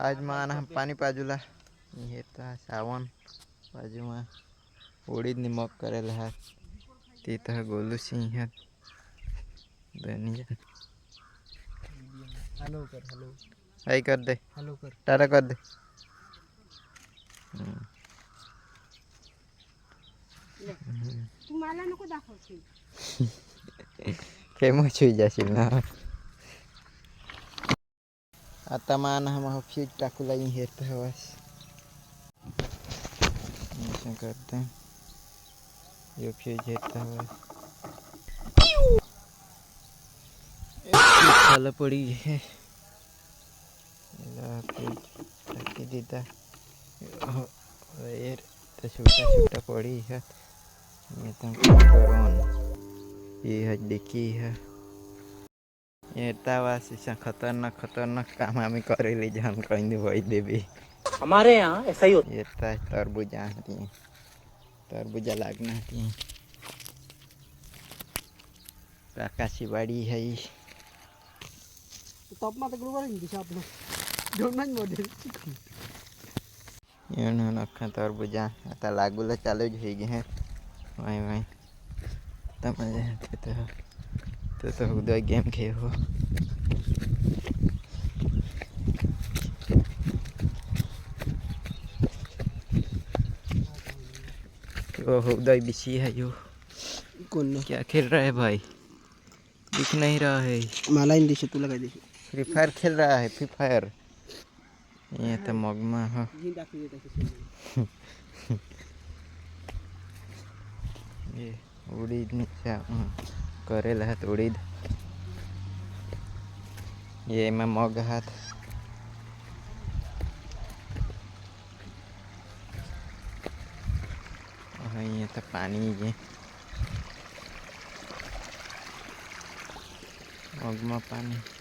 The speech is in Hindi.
आज माना हम पानी पाजुला ये सावन बाजू में उड़ीद निमक करेला है तीत गोलू सिंह है धनिया हेलो कर हेलो आई कर दे हेलो कर टाटा कर दे तू मला नको दाखवशील फेमस होई जाशील ना आता मान हम फ्यूज टाकूला हेरता हवास ऐसा करते हैं ये फ्यूज हेरता हवास खाला पड़ी है फ्यूज टाकी दीता ये तो छोटा छोटा पड़ी है ये तो करोन ये है डिक्की है ये ऐसा खतरनाक खतरनाक काम हमें करे ले जान कहीं वही देवी हमारे यहाँ ऐसा ही होता ये तरबूजा तरबूजा लागना है प्रकाशी बाड़ी है top mata keluar ini bisa apa jangan model ये नखा तरबूजा आता लागूला चालू ज हो गए हैं वहीं वहीं तब मजा तो उदय गेम खे हो तो उदय बिछी है जो कौन क्या खेल रहा है भाई दिख नहीं रहा है माला इन दिशा तू लगा दे फ्री फायर खेल रहा है फ्री फायर ये तो मगमा है ये उड़ीद नीचे करेला है तो उड़ीद ये मैं मग हाथ ये तो पानी ये मगमा पानी है